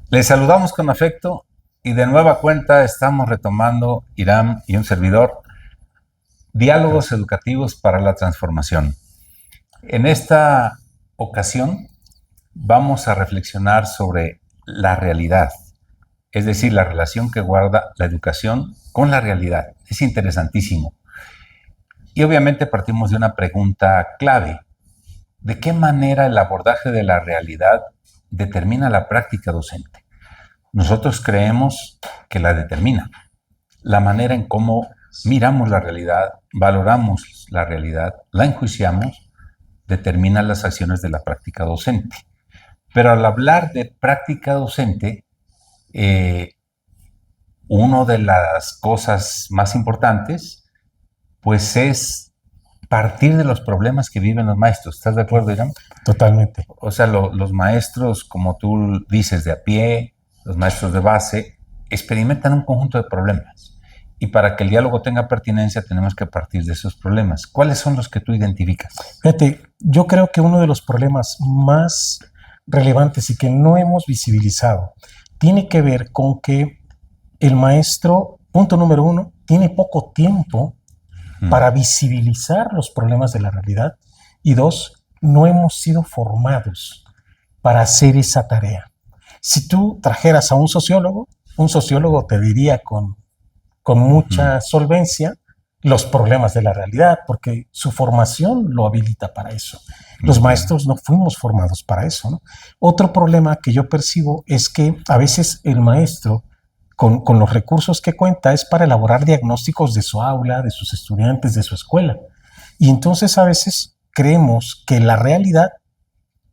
Les saludamos con afecto y de nueva cuenta estamos retomando, Irán y un servidor, diálogos educativos para la transformación. En esta ocasión vamos a reflexionar sobre la realidad, es decir, la relación que guarda la educación con la realidad. Es interesantísimo. Y obviamente partimos de una pregunta clave. ¿De qué manera el abordaje de la realidad determina la práctica docente? Nosotros creemos que la determina. La manera en cómo miramos la realidad, valoramos la realidad, la enjuiciamos, determina las acciones de la práctica docente. Pero al hablar de práctica docente, una de las cosas más importantes, pues es partir de los problemas que viven los maestros. ¿Estás de acuerdo, Irán? Totalmente. O sea, los maestros, como tú dices, de a pie, los maestros de base, experimentan un conjunto de problemas. Y para que el diálogo tenga pertinencia, tenemos que partir de esos problemas. ¿Cuáles son los que tú identificas? Fíjate, yo creo que uno de los problemas más relevantes y que no hemos visibilizado tiene que ver con que el maestro, punto número uno, tiene poco tiempo para visibilizar los problemas de la realidad, y dos, no hemos sido formados para hacer esa tarea. Si tú trajeras a un sociólogo te diría con mucha solvencia los problemas de la realidad, porque su formación lo habilita para eso. Los maestros no fuimos formados para eso, ¿no? Otro problema que yo percibo es que a veces el maestro, con los recursos que cuenta, es para elaborar diagnósticos de su aula, de sus estudiantes, de su escuela. Y entonces a veces creemos que la realidad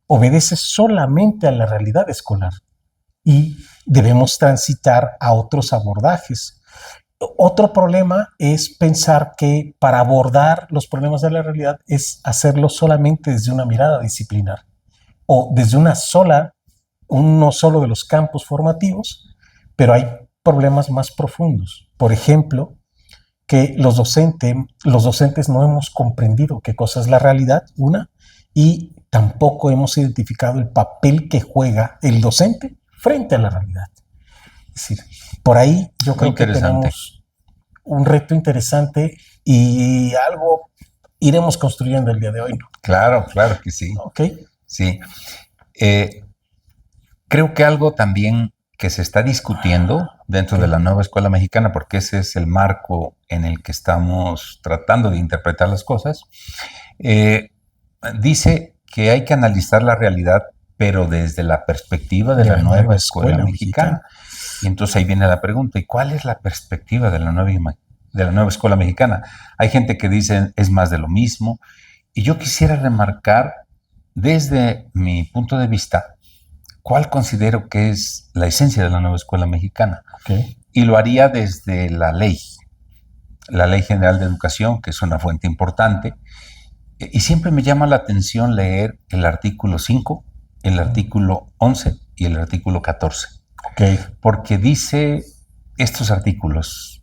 obedece solamente a la realidad escolar y debemos transitar a otros abordajes. Otro problema es pensar que para abordar los problemas de la realidad es hacerlo solamente desde una mirada disciplinar o desde uno solo de los campos formativos, pero hay problemas más profundos. Por ejemplo, que los docentes no hemos comprendido qué cosa es la realidad, y tampoco hemos identificado el papel que juega el docente frente a la realidad. Es decir, por ahí yo creo que tenemos un reto interesante y algo iremos construyendo el día de hoy, ¿no? Claro, claro que sí. ¿Ok? Sí. Creo que algo también que se está discutiendo dentro de la nueva escuela mexicana, porque ese es el marco en el que estamos tratando de interpretar las cosas, dice que hay que analizar la realidad, pero desde la perspectiva de la nueva escuela mexicana. Y entonces ahí viene la pregunta, ¿y cuál es la perspectiva de la nueva escuela mexicana? Hay gente que dice es más de lo mismo, y yo quisiera remarcar desde mi punto de vista cuál considero que es la esencia de la nueva escuela mexicana. Okay. Y lo haría desde la Ley General de Educación, que es una fuente importante, y siempre me llama la atención leer el artículo 5, el artículo 11 y el artículo 14. Okay. Porque dice estos artículos,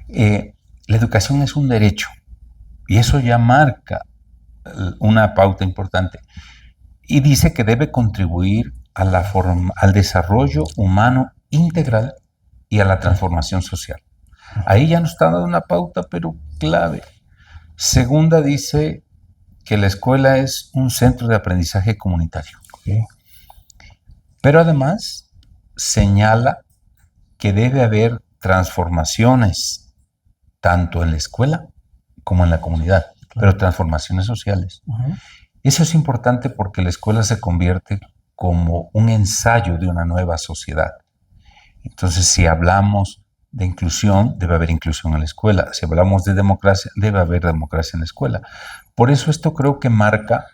la educación es un derecho, y eso ya marca una pauta importante, y dice que debe contribuir al desarrollo humano integral y a la transformación social. Ahí ya nos está dando una pauta, pero clave. Segunda, dice que la escuela es un centro de aprendizaje comunitario. Okay. Pero además señala que debe haber transformaciones tanto en la escuela como en la comunidad, pero transformaciones sociales. Eso es importante porque la escuela se convierte como un ensayo de una nueva sociedad. Entonces, si hablamos de inclusión, debe haber inclusión en la escuela. Si hablamos de democracia, debe haber democracia en la escuela. Por eso esto creo que marca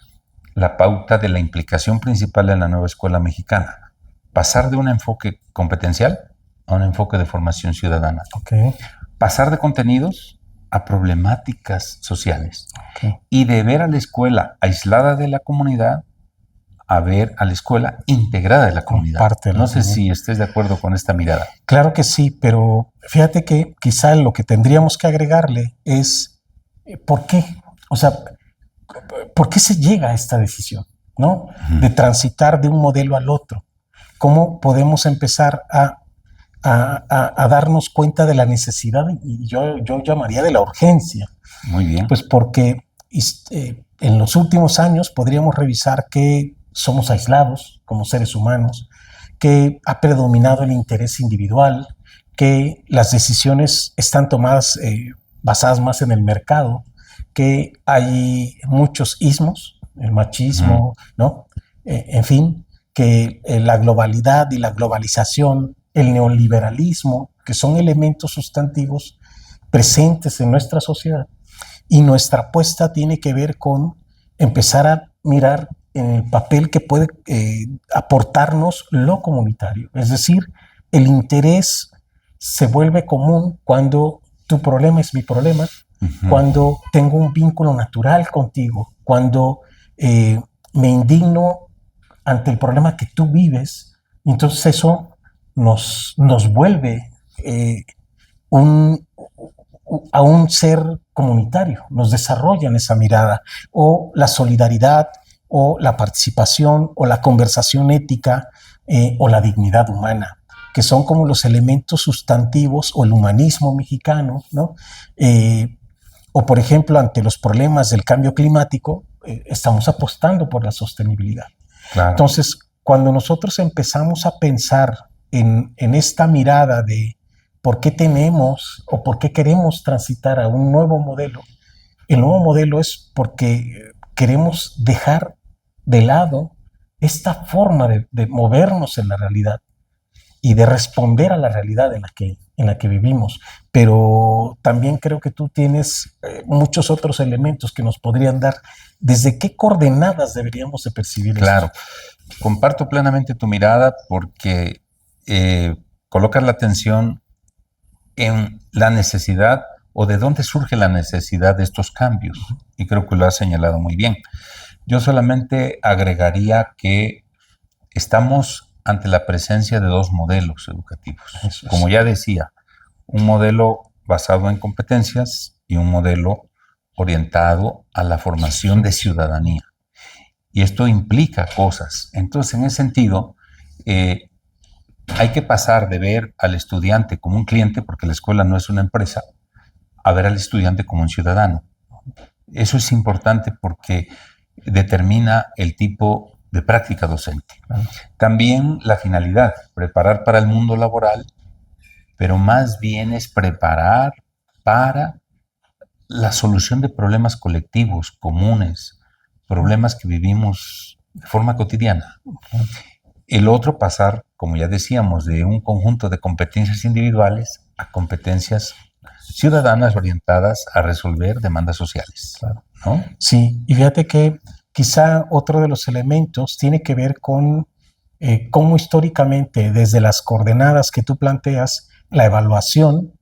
la pauta de la implicación principal en la nueva escuela mexicana. Pasar de un enfoque competencial a un enfoque de formación ciudadana. Okay. Pasar de contenidos a problemáticas sociales. Okay. Y de ver a la escuela aislada de la comunidad a ver a la escuela integrada de la comunidad. No sé si estés de acuerdo con esta mirada. Claro que sí, pero fíjate que quizá lo que tendríamos que agregarle es ¿por qué? O sea, ¿por qué se llega a esta decisión, ¿no? De transitar de un modelo al otro. ¿Cómo podemos empezar a darnos cuenta de la necesidad, y yo llamaría de la urgencia? Muy bien. Pues porque en los últimos años podríamos revisar que somos aislados como seres humanos, que ha predominado el interés individual, que las decisiones están tomadas basadas más en el mercado, que hay muchos ismos, el machismo, ¿no? En fin, que la globalidad y la globalización, el neoliberalismo, que son elementos sustantivos presentes en nuestra sociedad, y nuestra apuesta tiene que ver con empezar a mirar en el papel que puede aportarnos lo comunitario. Es decir, el interés se vuelve común cuando tu problema es mi problema, cuando tengo un vínculo natural contigo, cuando me indigno ante el problema que tú vives. Entonces eso nos vuelve a un ser comunitario, nos desarrolla en esa mirada, o la solidaridad, o la participación, o la conversación ética, o la dignidad humana, que son como los elementos sustantivos, o el humanismo mexicano, ¿no? O por ejemplo, ante los problemas del cambio climático, estamos apostando por la sostenibilidad. Claro. Entonces, cuando nosotros empezamos a pensar en esta mirada de por qué tenemos o por qué queremos transitar a un nuevo modelo, el nuevo modelo es porque queremos dejar de lado esta forma de movernos en la realidad y de responder a la realidad en la que vivimos. Pero también creo que tú tienes muchos otros elementos que nos podrían dar desde qué coordenadas deberíamos de percibir Claro, esto. comparto plenamente tu mirada porque colocas la atención en la necesidad o de dónde surge la necesidad de estos cambios, y creo que lo has señalado muy bien. Yo solamente agregaría que estamos ante la presencia de dos modelos educativos. Como ya decía, un modelo basado en competencias y un modelo orientado a la formación de ciudadanía. Y esto implica cosas. Entonces, en ese sentido, hay que pasar de ver al estudiante como un cliente, porque la escuela no es una empresa, a ver al estudiante como un ciudadano. Eso es importante porque determina el tipo de práctica docente. También la finalidad, preparar para el mundo laboral, pero más bien es preparar para la solución de problemas colectivos, comunes, problemas que vivimos de forma cotidiana. El otro, pasar, como ya decíamos, de un conjunto de competencias individuales a competencias ciudadanas orientadas a resolver demandas sociales, ¿no? Sí, y fíjate que quizá otro de los elementos tiene que ver con cómo históricamente, desde las coordenadas que tú planteas, la evaluación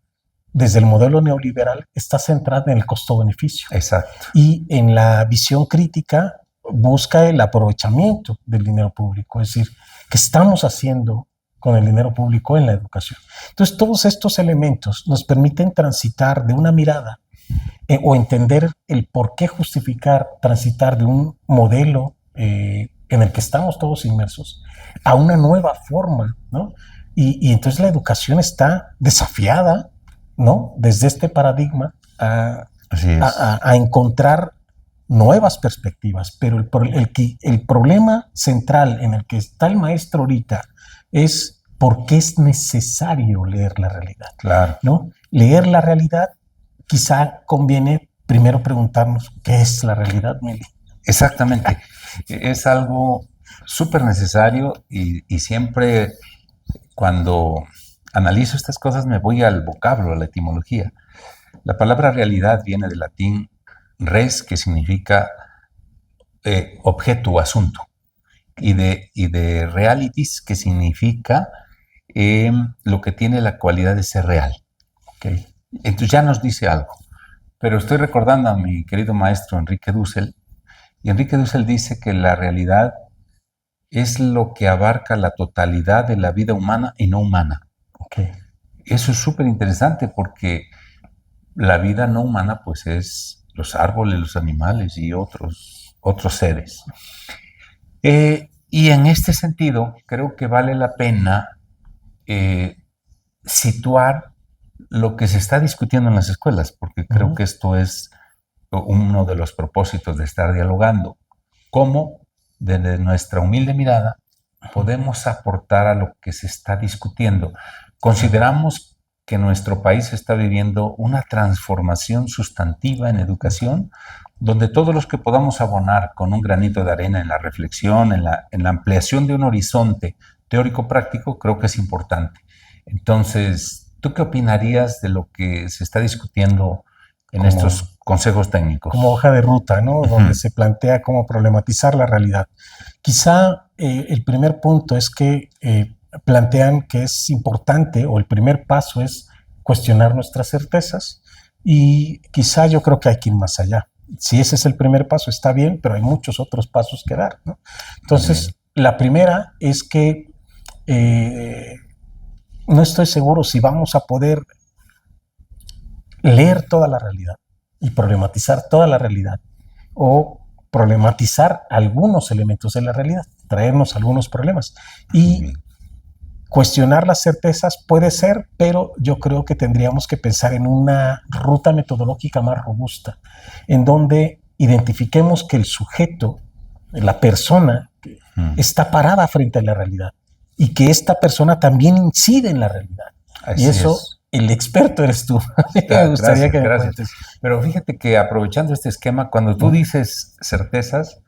desde el modelo neoliberal está centrada en el costo-beneficio. Exacto. Y en la visión crítica busca el aprovechamiento del dinero público, es decir, ¿qué estamos haciendo con el dinero público en la educación? Entonces, todos estos elementos nos permiten transitar de una mirada o entender el por qué justificar transitar de un modelo en el que estamos todos inmersos a una nueva forma, ¿no? Y entonces la educación está desafiada, ¿no? Desde este paradigma a encontrar nuevas perspectivas, pero el problema central en el que está el maestro ahorita es por qué es necesario leer la realidad. Claro. ¿No? Leer la realidad, quizá conviene primero preguntarnos qué es la realidad, Meli. Exactamente. Es algo súper necesario y siempre cuando analizo estas cosas me voy al vocablo, a la etimología. La palabra realidad viene del latín res, que significa objeto o asunto, y de realities, que significa lo que tiene la cualidad de ser real. ¿Okay? Entonces ya nos dice algo. Pero estoy recordando a mi querido maestro Enrique Dussel, y Enrique Dussel dice que la realidad es lo que abarca la totalidad de la vida humana y no humana. Okay. Eso es súper interesante porque la vida no humana pues es los árboles, los animales y otros seres. Y en este sentido, creo que vale la pena situar lo que se está discutiendo en las escuelas, porque creo que esto es uno de los propósitos de estar dialogando. Cómo, desde nuestra humilde mirada, podemos aportar a lo que se está discutiendo. Consideramos que nuestro país está viviendo una transformación sustantiva en educación, donde todos los que podamos abonar con un granito de arena en la reflexión, en la ampliación de un horizonte teórico-práctico, creo que es importante. Entonces, ¿tú qué opinarías de lo que se está discutiendo en estos consejos técnicos? Como hoja de ruta, ¿no? Donde se plantea cómo problematizar la realidad. Quizá el primer punto es que plantean que es importante, o el primer paso es cuestionar nuestras certezas, y quizá yo creo que hay que ir más allá. Si ese es el primer paso, está bien, pero hay muchos otros pasos que dar, ¿no? Entonces, la primera es que no estoy seguro si vamos a poder leer toda la realidad y problematizar toda la realidad, o problematizar algunos elementos de la realidad, traernos algunos problemas. Y cuestionar las certezas puede ser, pero yo creo que tendríamos que pensar en una ruta metodológica más robusta, en donde identifiquemos que el sujeto, la persona, está parada frente a la realidad, y que esta persona también incide en la realidad. Así y eso es. El experto eres tú. Me gustaría que me cuentes. Pero fíjate que, aprovechando este esquema, cuando tú dices certezas,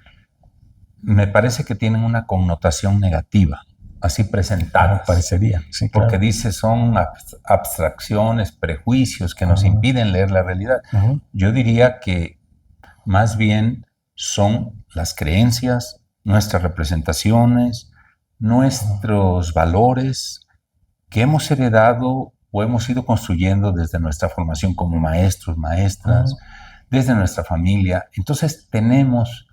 me parece que tienen una connotación negativa, así presentadas. Parecería, sí, porque claro. Dice son abstracciones, prejuicios que nos impiden leer la realidad. Yo diría que más bien son las creencias, nuestras representaciones, nuestros valores que hemos heredado o hemos ido construyendo desde nuestra formación como maestros, maestras, desde nuestra familia. Entonces tenemos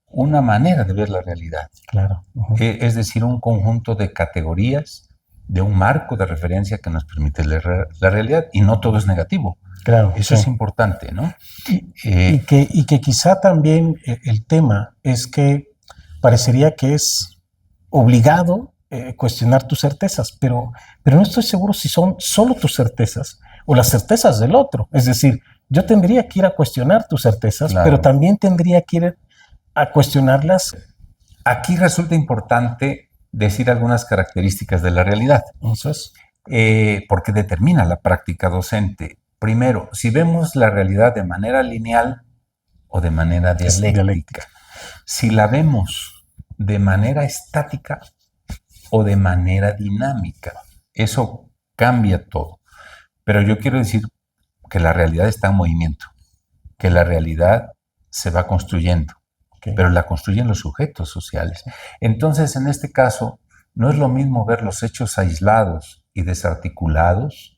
una manera de ver la realidad. Claro. Es decir, un conjunto de categorías, de un marco de referencia que nos permite leer la realidad, y no todo es negativo. Claro. Eso es importante, ¿no? Y que quizá también el tema es que parecería que es obligado cuestionar tus certezas, pero no estoy seguro si son solo tus certezas o las certezas del otro. Es decir, yo tendría que ir a cuestionar tus certezas, claro, pero también tendría que ir a cuestionarlas. Aquí resulta importante decir algunas características de la realidad. Eso es. Porque determina la práctica docente. Primero, si vemos la realidad de manera lineal o de manera dialéctica. Si la vemos de manera estática o de manera dinámica. Eso cambia todo. Pero yo quiero decir que la realidad está en movimiento, que la realidad se va construyendo, pero la construyen los sujetos sociales. Entonces, en este caso, no es lo mismo ver los hechos aislados y desarticulados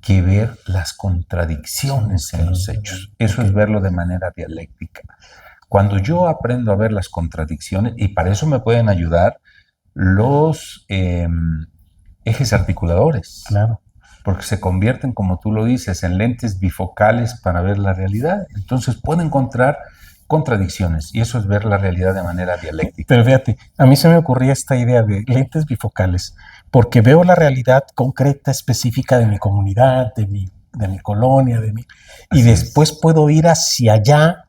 que ver las contradicciones en los hechos. Eso es verlo de manera dialéctica. Cuando yo aprendo a ver las contradicciones, y para eso me pueden ayudar los ejes articuladores. Claro. Porque se convierten, como tú lo dices, en lentes bifocales para ver la realidad. Entonces puedo encontrar contradicciones, y eso es ver la realidad de manera dialéctica. Pero fíjate, a mí se me ocurría esta idea de lentes bifocales, porque veo la realidad concreta, específica de mi comunidad, de mi colonia, y después puedo ir hacia allá,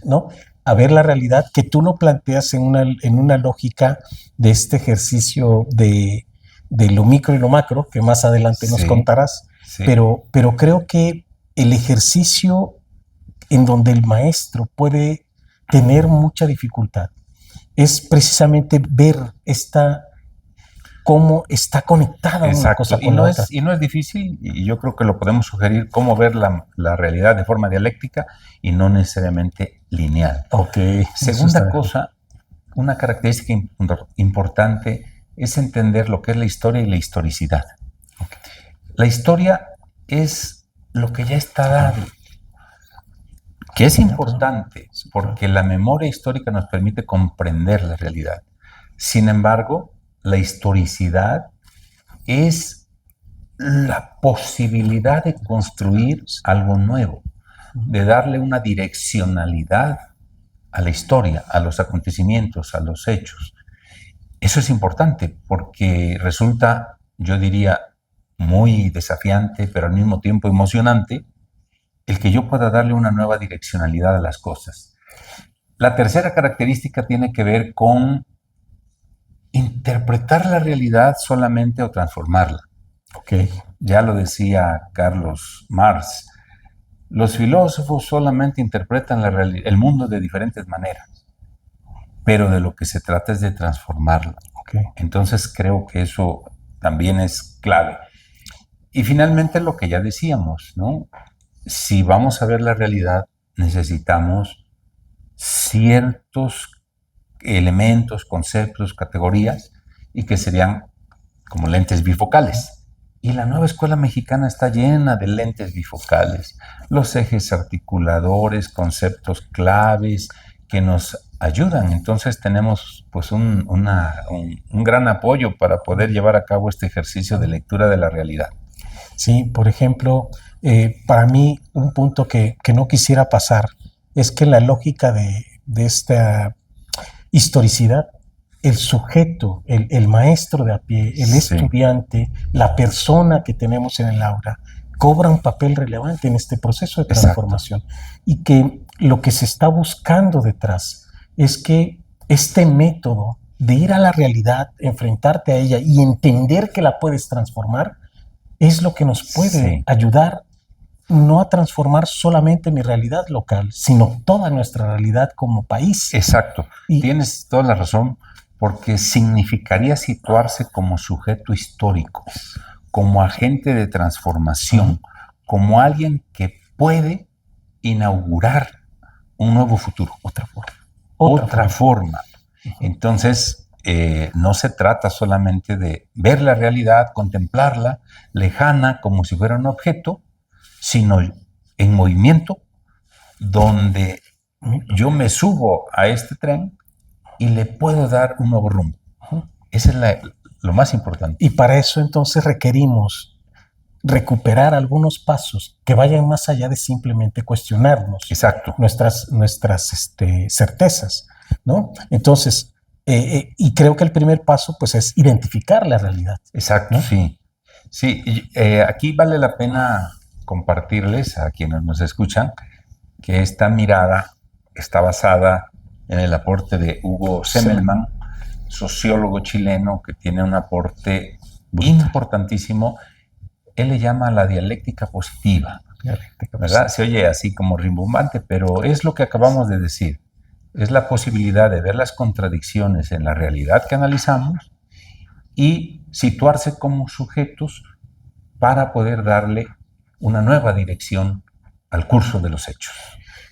¿no?, a ver la realidad que tú lo planteas en una lógica de este ejercicio de lo micro y lo macro, que más adelante nos contarás. Pero creo que el ejercicio en donde el maestro puede tener mucha dificultad es precisamente ver cómo está conectada una cosa con la otra. Y no es difícil, y yo creo que lo podemos sugerir, cómo ver la realidad de forma dialéctica y no necesariamente lineal. Segunda cosa, una característica importante es entender lo que es la historia y la historicidad. La historia es lo que ya está dado, que es importante porque la memoria histórica nos permite comprender la realidad. Sin embargo, la historicidad es la posibilidad de construir algo nuevo, de darle una direccionalidad a la historia, a los acontecimientos, a los hechos. Eso es importante porque resulta, yo diría, muy desafiante, pero al mismo tiempo emocionante, el que yo pueda darle una nueva direccionalidad a las cosas. La tercera característica tiene que ver con interpretar la realidad solamente o transformarla. Ok. Ya lo decía Carlos Marx, los filósofos solamente interpretan el mundo de diferentes maneras, pero de lo que se trata es de transformarlo. Okay. Entonces creo que eso también es clave. Y finalmente lo que ya decíamos, ¿no? Si vamos a ver la realidad, necesitamos ciertos elementos, conceptos, categorías, y que serían como lentes bifocales. Y la nueva escuela mexicana está llena de lentes bifocales, los ejes articuladores, conceptos claves que nos ayudan. Entonces tenemos pues un gran apoyo para poder llevar a cabo este ejercicio de lectura de la realidad. Sí, por ejemplo, para mí un punto que no quisiera pasar es que la lógica de esta historicidad, el sujeto, el maestro de a pie, el estudiante, la persona que tenemos en el aula, cobra un papel relevante en este proceso de transformación. Exacto. Y que lo que se está buscando detrás es que este método de ir a la realidad, enfrentarte a ella y entender que la puedes transformar, es lo que nos puede ayudar no a transformar solamente mi realidad local, sino toda nuestra realidad como país. Exacto. Y tienes toda la razón, porque significaría situarse como sujeto histórico, como agente de transformación, como alguien que puede inaugurar un nuevo futuro, otra forma. Entonces, no se trata solamente de ver la realidad, contemplarla, lejana, como si fuera un objeto, sino en movimiento, donde yo me subo a este tren y le puedo dar un nuevo rumbo. Ese es lo más importante. Y para eso entonces requerimos recuperar algunos pasos que vayan más allá de simplemente cuestionarnos. Exacto. Nuestras certezas, ¿no? Entonces, y creo que el primer paso pues es identificar la realidad. Exacto, ¿no? Sí. Sí, aquí vale la pena compartirles a quienes nos escuchan que esta mirada está basada en el aporte de Hugo Semmelmann, sociólogo chileno que tiene un aporte importantísimo. Él le llama la dialéctica positiva, ¿verdad? Se oye así como rimbombante, pero es lo que acabamos de decir. Es la posibilidad de ver las contradicciones en la realidad que analizamos y situarse como sujetos para poder darle una nueva dirección al curso de los hechos.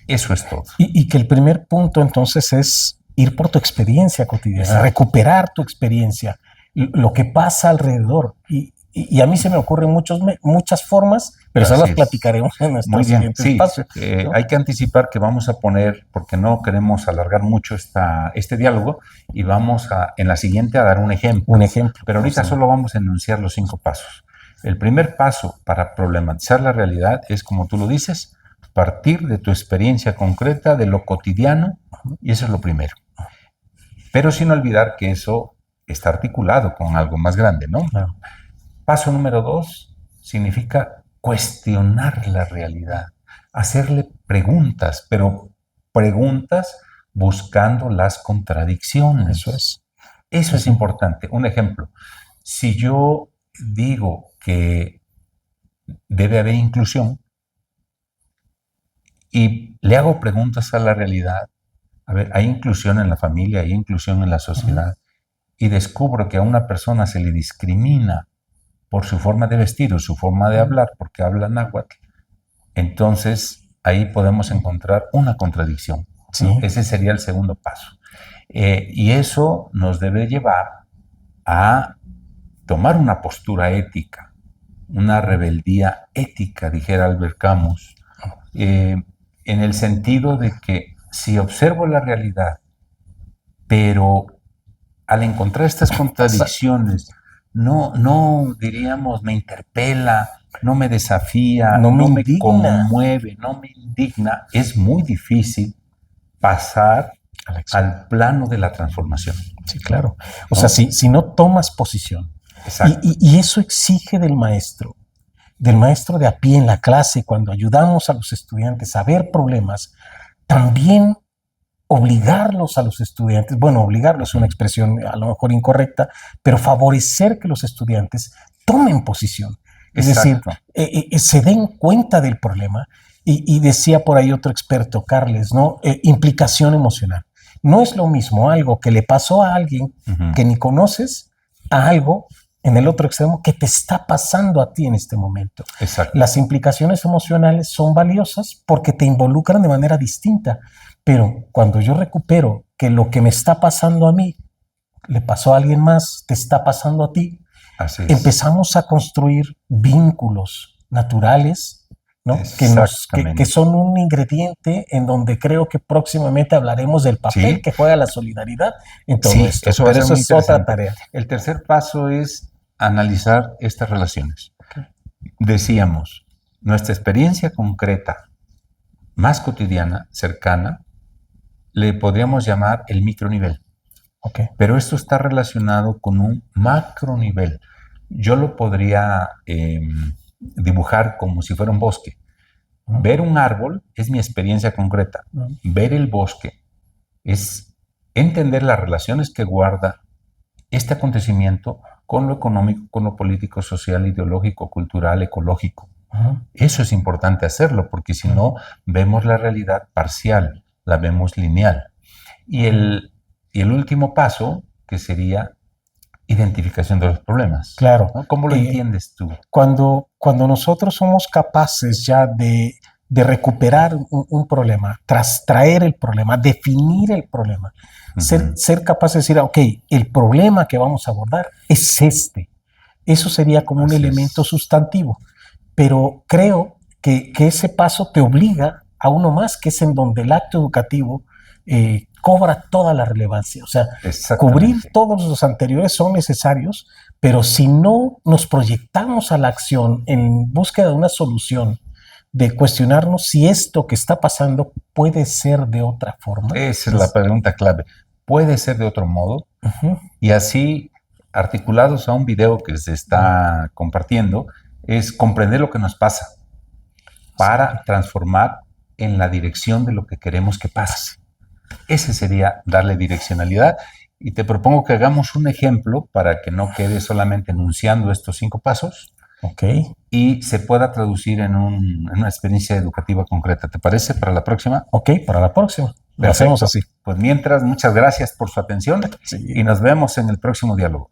Eso es todo. Y que el primer punto entonces es ir por tu experiencia cotidiana, exacto, recuperar tu experiencia, lo que pasa alrededor. Y a mí se me ocurren muchas formas, pero eso las platicaremos en nuestros siguientes pasos. ¿No? Hay que anticipar que vamos a poner, porque no queremos alargar mucho este diálogo, y vamos en la siguiente a dar un ejemplo. Un ejemplo. Pero ahorita solo vamos a enunciar los 5 pasos. El primer paso para problematizar la realidad es, como tú lo dices, partir de tu experiencia concreta, de lo cotidiano, y eso es lo primero. Pero sin olvidar que eso está articulado con algo más grande, ¿no? Claro. Paso número 2 significa cuestionar la realidad, hacerle preguntas, pero preguntas buscando las contradicciones. Eso es importante. Un ejemplo, si yo digo que debe haber inclusión y le hago preguntas a la realidad, a ver, hay inclusión en la familia, hay inclusión en la sociedad, y descubro que a una persona se le discrimina por su forma de vestir o su forma de hablar, porque habla náhuatl, entonces ahí podemos encontrar una contradicción. Sí. Ese sería el segundo paso. Y eso nos debe llevar a tomar una postura ética, una rebeldía ética, dijera Albert Camus, en el sentido de que si observo la realidad, pero al encontrar estas contradicciones, no diríamos, me interpela, no me desafía, no me conmueve, no me indigna, es muy difícil pasar al plano de la transformación. Sí, claro. O sea, si no tomas posición. Exacto. Y eso exige del maestro de a pie en la clase, cuando ayudamos a los estudiantes a ver problemas, también obligarlos a los estudiantes, bueno, obligarlos es una expresión a lo mejor incorrecta, pero favorecer que los estudiantes tomen posición. Es Exacto. decir, se den cuenta del problema. Y decía por ahí otro experto, Carles, ¿no? Implicación emocional. No es lo mismo algo que le pasó a alguien que ni conoces a algo en el otro extremo que te está pasando a ti en este momento. Exacto. Las implicaciones emocionales son valiosas porque te involucran de manera distinta, pero cuando yo recupero que lo que me está pasando a mí le pasó a alguien más, te está pasando a ti, empezamos a construir vínculos naturales, ¿no? que son un ingrediente en donde creo que próximamente hablaremos del papel que juega la solidaridad en todo esto. Eso Pero eso es otra tarea. El tercer paso es analizar estas relaciones. Decíamos, nuestra experiencia concreta, más cotidiana, cercana, le podríamos llamar el micronivel. Pero esto está relacionado con un macronivel. Yo lo podría dibujar como si fuera un bosque. Ver un árbol es mi experiencia concreta. Ver el bosque es entender las relaciones que guarda este acontecimiento con lo económico, con lo político, social, ideológico, cultural, ecológico. Eso es importante hacerlo, porque si no, vemos la realidad parcial, la vemos lineal. Y el último paso, que sería identificación de los problemas. Claro. ¿No? ¿Cómo lo entiendes tú? Cuando nosotros somos capaces ya de recuperar un problema, traer el problema, definir el problema, ser capaz de decir, ok, el problema que vamos a abordar es este. Eso sería como un elemento sustantivo. Pero creo que ese paso te obliga a uno más, que es en donde el acto educativo cobra toda la relevancia. O sea, cubrir todos los anteriores son necesarios, pero si no nos proyectamos a la acción en búsqueda de una solución, de cuestionarnos si esto que está pasando puede ser de otra forma. Esa es la pregunta clave. ¿Puede ser de otro modo? Y así, articulados a un video que se está compartiendo, es comprender lo que nos pasa para transformar en la dirección de lo que queremos que pase. Ese sería darle direccionalidad. Y te propongo que hagamos un ejemplo para que no quede solamente enunciando estos 5 pasos. Y se pueda traducir en una experiencia educativa concreta. ¿Te parece para la próxima? Para la próxima. Lo hacemos así. Pues mientras, muchas gracias por su atención y nos vemos en el próximo diálogo.